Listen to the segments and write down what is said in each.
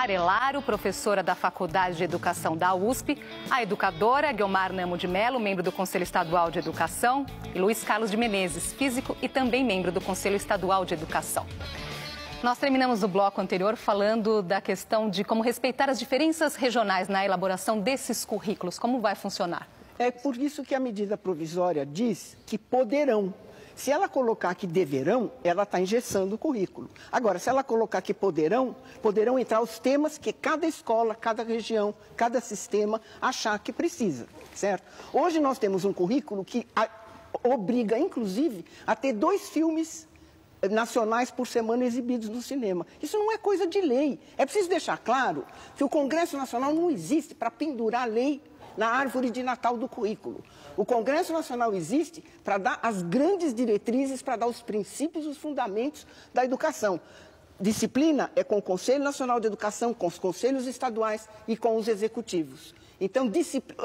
Arelaro, professora da Faculdade de Educação da USP, a educadora Guiomar Namo de Mello, membro do Conselho Estadual de Educação, e Luiz Carlos de Menezes, físico e também membro do Conselho Estadual de Educação. Nós terminamos o bloco anterior falando da questão de como respeitar as diferenças regionais na elaboração desses currículos. Como vai funcionar? É por isso que a medida provisória diz que poderão. Se ela colocar que deverão, ela está engessando o currículo. Agora, se ela colocar que poderão entrar os temas que cada escola, cada região, cada sistema achar que precisa, certo? Hoje nós temos um currículo que obriga, inclusive, a ter 2 filmes nacionais por semana exibidos no cinema. Isso não é coisa de lei. É preciso deixar claro que o Congresso Nacional não existe para pendurar lei na árvore de Natal do currículo. O Congresso Nacional existe para dar as grandes diretrizes, para dar os princípios, os fundamentos da educação. Disciplina é com o Conselho Nacional de Educação, com os conselhos estaduais e com os executivos. Então,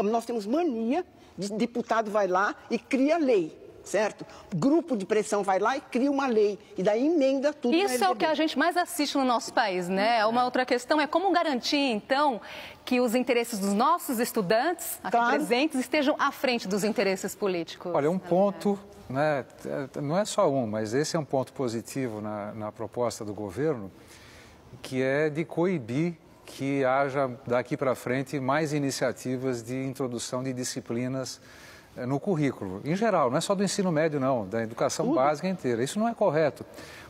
nós temos mania de deputado vai lá e cria lei. Certo? Grupo de pressão vai lá e cria uma lei e daí emenda tudo. Isso é o que a gente mais assiste no nosso país, né? Uma outra questão é como garantir, então, que os interesses dos nossos estudantes aqui presentes estejam à frente dos interesses políticos. Olha, um ponto, né, não é só um, mas esse é um ponto positivo na proposta do governo, que é de coibir que haja daqui para frente mais iniciativas de introdução de disciplinas no currículo, em geral, não é só do ensino médio, não, da educação básica inteira. Isso não é correto.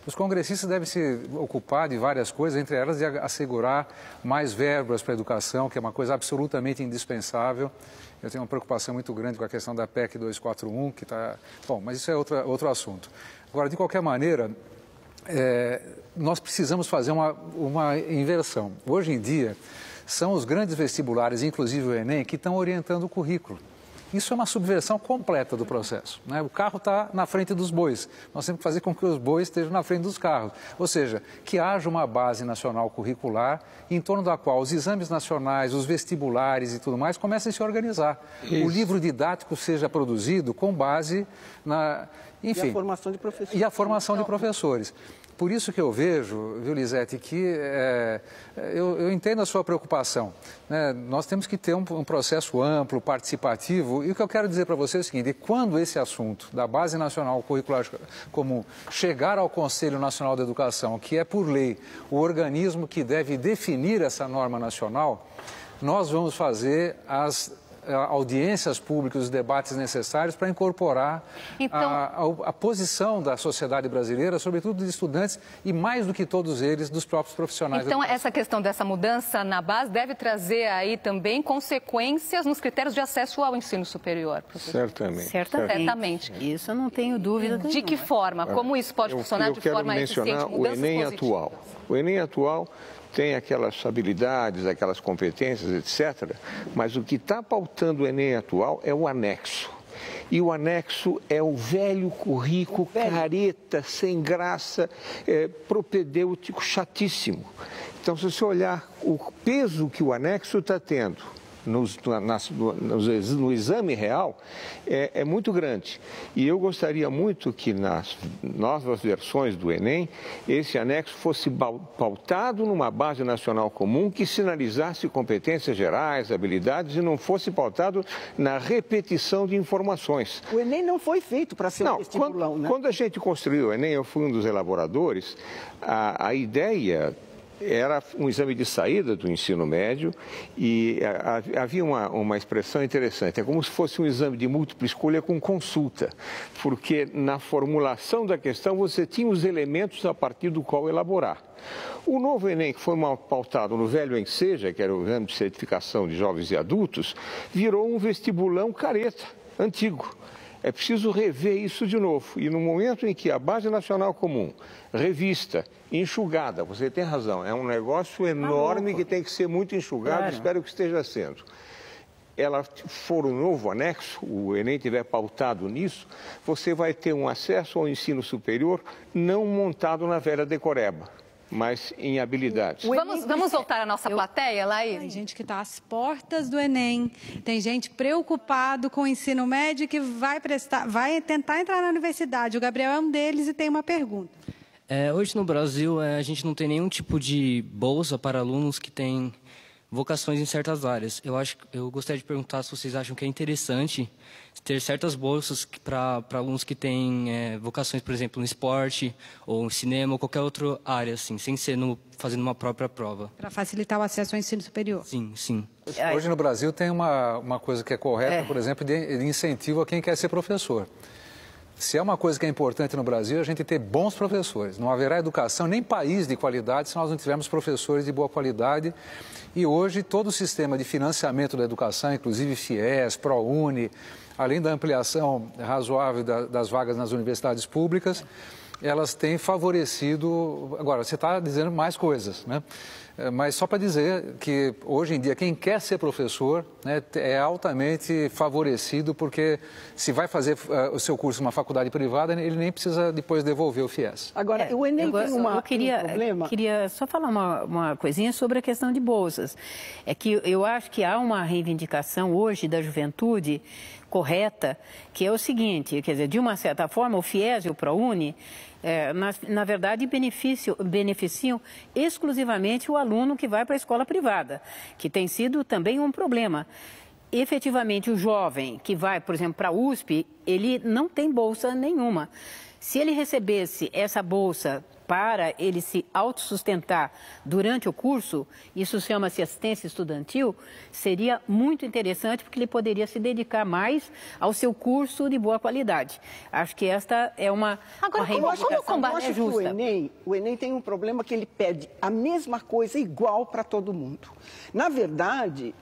Os congressistas devem se ocupar de várias coisas, entre elas de assegurar mais verbas para a educação, que é uma coisa absolutamente indispensável. Eu tenho uma preocupação muito grande com a questão da PEC 241, que está... Bom, mas isso é outro assunto. Agora, de qualquer maneira, nós precisamos fazer uma inversão. Hoje em dia, são os grandes vestibulares, inclusive o Enem, que estão orientando o currículo. Isso é uma subversão completa do processo, né? O carro está na frente dos bois. Nós temos que fazer com que os bois estejam na frente dos carros. Ou seja, que haja uma base nacional curricular em torno da qual os exames nacionais, os vestibulares e tudo mais comecem a se organizar. Isso. O livro didático seja produzido com base na... Enfim, e a formação de professores. E a formação de professores. Por isso que eu vejo, viu, Lisete, que eu entendo a sua preocupação, né? Nós temos que ter um processo amplo, participativo, e o que eu quero dizer para você é o seguinte: quando esse assunto da Base Nacional Curricular Comum chegar ao Conselho Nacional da Educação, que é por lei o organismo que deve definir essa norma nacional, nós vamos fazer as audiências públicas, os debates necessários para incorporar a posição da sociedade brasileira, sobretudo dos estudantes e, mais do que todos eles, dos próprios profissionais. Então, essa questão dessa mudança na base deve trazer aí também consequências nos critérios de acesso ao ensino superior, professor? Certamente. Isso eu não tenho dúvida nenhuma. De que forma? Como isso pode funcionar de forma eficiente? Eu quero mencionar o Enem atual. O Enem atual tem aquelas habilidades, aquelas competências, etc. Mas o que está pautando o Enem atual é o anexo. E o anexo é o velho currículo, careta, sem graça, propedêutico, chatíssimo. Então, se você olhar o peso que o anexo está tendo no exame real, é muito grande. E eu gostaria muito que nas novas versões do Enem, esse anexo fosse pautado numa base nacional comum que sinalizasse competências gerais, habilidades, e não fosse pautado na repetição de informações. O Enem não foi feito para ser um vestibulão, né? Quando a gente construiu o Enem, eu fui um dos elaboradores, a ideia era um exame de saída do ensino médio e havia uma expressão interessante, é como se fosse um exame de múltipla escolha com consulta, porque na formulação da questão você tinha os elementos a partir do qual elaborar. O novo Enem, que foi pautado no velho Enseja, que era o exame de certificação de jovens e adultos, virou um vestibulão careta, antigo. É preciso rever isso de novo. E no momento em que a Base Nacional Comum, revista, enxugada, você tem razão, é um negócio enorme que tem que ser muito enxugado, espero que esteja sendo. Ela for um novo anexo, o Enem tiver pautado nisso, você vai ter um acesso ao ensino superior não montado na velha decoreba, mas em habilidades. Vamos voltar à nossa plateia, Laís? Tem gente que está às portas do Enem, tem gente preocupado com o ensino médio que vai tentar entrar na universidade. O Gabriel é um deles e tem uma pergunta. Hoje no Brasil, a gente não tem nenhum tipo de bolsa para alunos que têm vocações em certas áreas. Eu gostaria de perguntar se vocês acham que é interessante ter certas bolsas para alunos que têm vocações, por exemplo, no esporte, ou no cinema, ou qualquer outra área, assim, sem ser fazendo uma própria prova. Para facilitar o acesso ao ensino superior. Sim, sim. Hoje no Brasil tem uma coisa que é correta, por exemplo, de incentivo a quem quer ser professor. Se é uma coisa que é importante no Brasil, a gente ter bons professores. Não haverá educação, nem país de qualidade, se nós não tivermos professores de boa qualidade. E hoje todo o sistema de financiamento da educação, inclusive FIES, ProUni, além da ampliação razoável das vagas nas universidades públicas, elas têm favorecido... Agora, você está dizendo mais coisas, né? Mas só para dizer que hoje em dia quem quer ser professor, né, é altamente favorecido, porque se vai fazer o seu curso numa faculdade privada, ele nem precisa depois devolver o FIES. Agora, o Enem tem um problema. Queria só falar uma coisinha sobre a questão de bolsas. É que eu acho que há uma reivindicação hoje da juventude correta, que é o seguinte, quer dizer, de uma certa forma, o FIES e o ProUni, na verdade, beneficiam exclusivamente o aluno que vai para a escola privada, que tem sido também um problema. Efetivamente, o jovem que vai, por exemplo, para a USP, ele não tem bolsa nenhuma. Se ele recebesse essa bolsa para ele se autossustentar durante o curso, isso chama-se assistência estudantil, seria muito interessante, porque ele poderia se dedicar mais ao seu curso de boa qualidade. Acho que esta é uma reivindicação combate justa. O Enem tem um problema que ele pede a mesma coisa igual para todo mundo. Na verdade,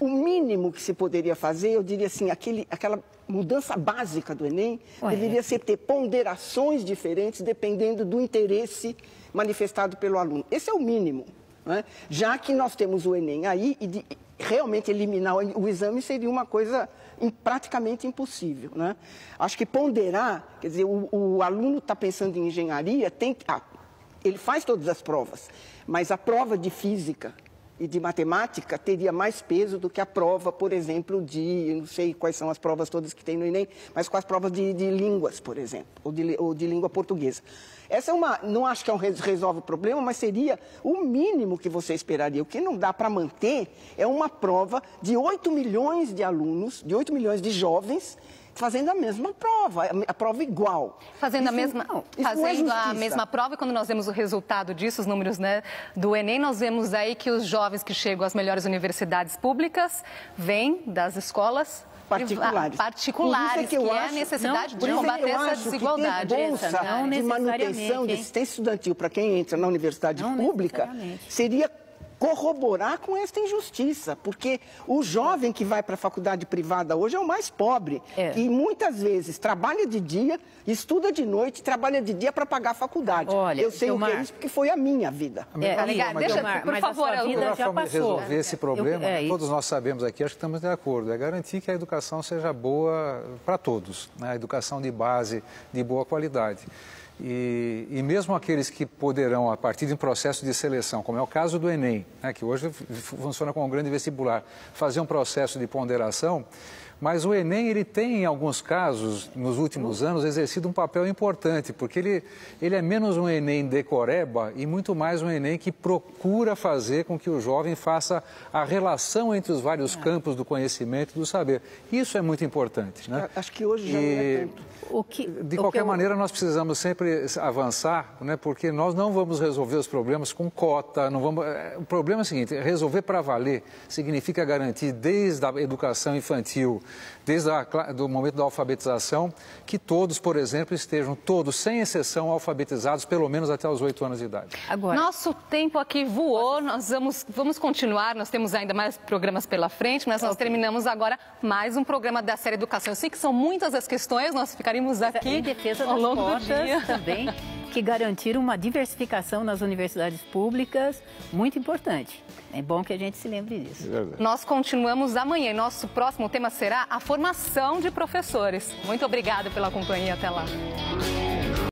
o mínimo que se poderia fazer, eu diria assim, aquela mudança básica do Enem deveria ser ter ponderações diferentes dependendo do interesse manifestado pelo aluno. Esse é o mínimo, né? Já que nós temos o Enem aí, e realmente eliminar o exame seria uma coisa praticamente impossível, né? Acho que ponderar, quer dizer, o aluno está pensando em engenharia, ele faz todas as provas, mas a prova de física e de matemática teria mais peso do que a prova, por exemplo, eu não sei quais são as provas todas que tem no Enem, mas com as provas de línguas, por exemplo, ou de língua portuguesa. Essa não acho que resolve o problema, mas seria o mínimo que você esperaria. O que não dá para manter é uma prova de 8 milhões de alunos, de 8 milhões de jovens, fazendo a mesma prova, a prova igual. Fazendo a mesma prova, e quando nós vemos o resultado disso, os números, né, do Enem, nós vemos aí que os jovens que chegam às melhores universidades públicas vêm das escolas particulares, que é a necessidade de combater essa desigualdade. Ter bolsa de manutenção de assistência estudantil para quem entra na universidade pública seria corroborar com esta injustiça, porque o jovem que vai para a faculdade privada hoje é o mais pobre, e muitas vezes trabalha de dia, estuda de noite, trabalha de dia para pagar a faculdade. Olha, eu sei o que é isso, porque foi a minha vida. Por favor, resolver esse problema, todos nós sabemos aqui, acho que estamos de acordo, é garantir que a educação seja boa para todos, né? A educação de base, de boa qualidade. E mesmo aqueles que poderão, a partir de um processo de seleção, como é o caso do Enem, né, que hoje funciona como um grande vestibular, fazer um processo de ponderação, mas o Enem, ele tem, em alguns casos, nos últimos anos, exercido um papel importante, porque ele é menos um Enem decoreba e muito mais um Enem que procura fazer com que o jovem faça a relação entre os vários campos do conhecimento e do saber. Isso é muito importante, né? Acho que hoje já não é tanto. De qualquer maneira, nós precisamos sempre avançar, né, porque nós não vamos resolver os problemas com cota. O problema é o seguinte, resolver para valer significa garantir desde a educação infantil, desde o momento da alfabetização, que todos, por exemplo, estejam todos, sem exceção, alfabetizados, pelo menos até os 8 anos de idade. Agora, nosso tempo aqui voou, nós vamos continuar, nós temos ainda mais programas pela frente, mas nós terminamos agora mais um programa da série Educação. Eu sei que são muitas as questões, nós ficaríamos aqui em defesa das cotas também, que garantiram uma diversificação nas universidades públicas muito importante. É bom que a gente se lembre disso. Nós continuamos amanhã. Nosso próximo tema será a formação de professores. Muito obrigada pela companhia. Até lá.